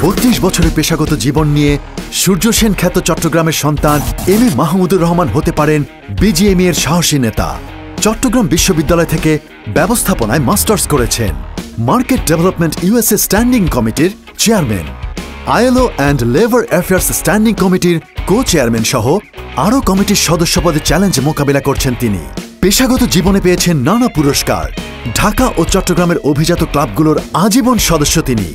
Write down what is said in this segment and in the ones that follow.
32 বছরের পেশাগত জীবন নিয়ে সূর্য সেন খ্যাত চট্টগ্রামের সন্তান এম এ মাহমুদুর রহমান হতে পারেন বিজিএমই এর সাহসী নেতা। চট্টগ্রাম বিশ্ববিদ্যালয় থেকে ব্যবস্থাপনায় মাস্টার্স করেছেন। মার্কেট ডেভেলপমেন্ট ইউএসএ স্ট্যান্ডিং কমিটির chairman, ILO and labour affairs standing কমিটির কো চেয়ারম্যান সহ আরও কমিটির সদস্য পদে চ্যালেঞ্জ মোকাবিলা করছেন তিনি। পেশাগত জীবনে পেয়েছেন নানা পুরস্কার। ঢাকা ও চট্টগ্রামের অভিজাত ক্লাবগুলোর আজীবন সদস্য তিনি।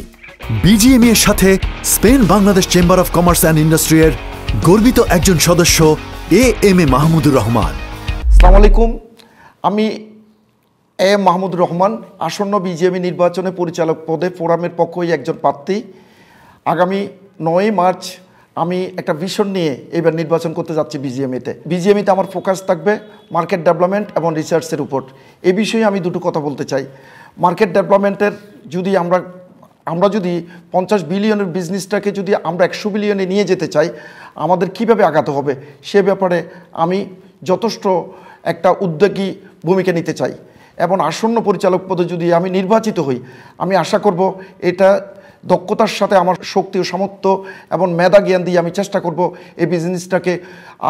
বিজিএমই এর সাথে Spain Bangladesh chamber of commerce and industry এর গর্বিত একজন সদস্য এম এ মাহমুদুর রহমান। আসসালামু আলাইকুম, আমি এম মাহমুদুর রহমান, আসন্ন বিজিএমই নির্বাচনে পরিচালক পদে ফোরামের পক্ষই একজন প্রার্থী। আগামী 9 মার্চ আমি একটা ভিশন নিয়ে এবার নির্বাচন করতে যাচ্ছি বিজিএমইতে। বিজিএমইতে আমার ফোকাস থাকবে মার্কেট ডেভেলপমেন্ট এবং রিসার্চের উপর। এই বিষয়ে আমি দুটো কথা বলতে চাই। মার্কেট ডেভেলপমেন্টের যদি আমরা যদি 50 বিলিয়নের বিজনেসটাকে যদি আমরা 100 বিলিয়নে নিয়ে যেতে চাই, আমাদের কিভাবে আগাতে হবে সে ব্যাপারে আমি যথেষ্ট একটা উদ্যোগী ভূমিকা নিতে চাই। এবং আসন্ন পরিচালক পদে যদি আমি নির্বাচিত হই, আমি আশা করব এটা দক্ষতার সাথে আমার শক্তি ও সামর্থ্য এবং মেধা জ্ঞান দিয়ে আমি চেষ্টা করব এই বিজনেসটাকে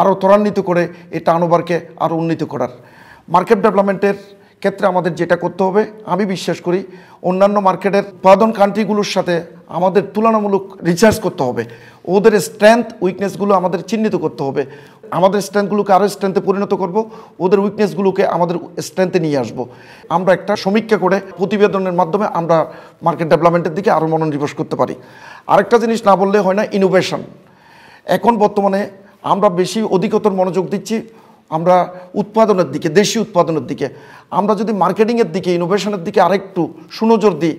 আরও ত্বরান্বিত করে এই টার্নওভারকে আরও উন্নীত করার। মার্কেট ডেভেলপমেন্টের ক্ষেত্রে আমাদের যেটা করতে হবে, আমি বিশ্বাস করি অন্যান্য মার্কেটের উৎপাদন কান্ট্রিগুলোর সাথে আমাদের তুলনামূলক রিসার্চ করতে হবে। ওদের স্ট্রেংথ উইকনেসগুলো আমাদের চিহ্নিত করতে হবে। আমাদের স্ট্রেংথগুলোকে আরও স্ট্রেংথে পরিণত করব, ওদের উইকনেসগুলোকে আমাদের স্ট্রেংথে নিয়ে আসব। আমরা একটা সমীক্ষা করে প্রতিবেদনের মাধ্যমে আমরা মার্কেট ডেভেলপমেন্টের দিকে আরও মনোনিবেশ করতে পারি। আরেকটা জিনিস না বললে হয় না, ইনোভেশন। এখন বর্তমানে আমরা অধিকতর মনোযোগ দিচ্ছি আমরা উৎপাদনের দিকে, দেশীয় উৎপাদনের দিকে। আমরা যদি মার্কেটিংয়ের দিকে, ইনোভেশনের দিকে আরেকটু সুনজর দিই,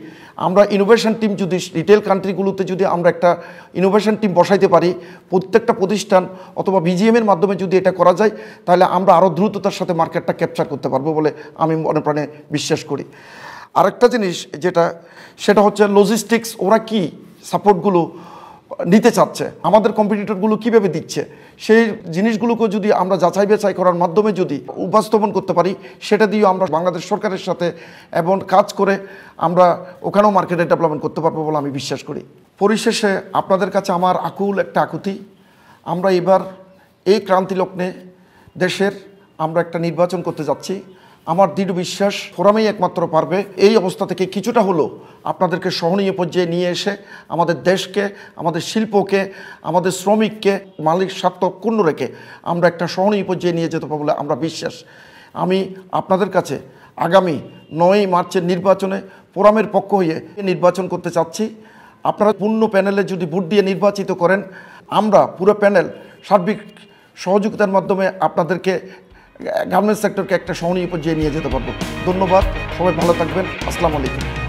আমরা ইনোভেশন টিম যদি রিটেল কান্ট্রিগুলোতে যদি আমরা একটা ইনোভেশন টিম বসাইতে পারি, প্রত্যেকটা প্রতিষ্ঠান অথবা বিজিএমের মাধ্যমে যদি এটা করা যায়, তাহলে আমরা আরও দ্রুততার সাথে মার্কেটটা ক্যাপচার করতে পারবো বলে আমি মনে প্রাণে বিশ্বাস করি। আরেকটা জিনিস সেটা হচ্ছে লজিস্টিক্স। ওরা কি সাপোর্টগুলো নিতে চাচ্ছে, আমাদের কম্পিটিটরগুলো কীভাবে দিচ্ছে, সেই জিনিসগুলোকে যদি আমরা যাচাই বাছাই করার মাধ্যমে যদি উপস্থাপন করতে পারি, সেটা দিয়েও আমরা বাংলাদেশ সরকারের সাথে এবং কাজ করে আমরা ওখানেও মার্কেটের ডেভেলপমেন্ট করতে পারবো বলে আমি বিশ্বাস করি। পরিশেষে আপনাদের কাছে আমার আকুল একটা আকুতি, আমরা এবার এই ক্রান্তি লগ্নে দেশের আমরা একটা নির্বাচন করতে যাচ্ছি। আমার দৃঢ় বিশ্বাস ফোরামেই একমাত্র পারবে এই অবস্থা থেকে কিছুটা হলেও আপনাদেরকে সহনীয় পর্যায়ে নিয়ে এসে আমাদের দেশকে, আমাদের শিল্পকে, আমাদের শ্রমিককে মালিক স্বার্থ ক্ষুণ্ণ রেখে আমরা একটা সহনীয় পর্যায়ে নিয়ে যেতে পারবো বলে আমরা বিশ্বাস। আমি আপনাদের কাছে আগামী 9 মার্চের নির্বাচনে ফোরামের পক্ষ হয়ে নির্বাচন করতে চাচ্ছি। আপনারা পূর্ণ প্যানেলে যদি ভোট দিয়ে নির্বাচিত করেন, আমরা পুরো প্যানেল সার্বিক সহযোগিতার মাধ্যমে আপনাদেরকে গার্মেন্টস সেক্টরকে একটা সহনীয় পর্যায়ে নিয়ে যেতে পারবো। ধন্যবাদ, সবাই ভালো থাকবেন। আসসালামু আলাইকুম।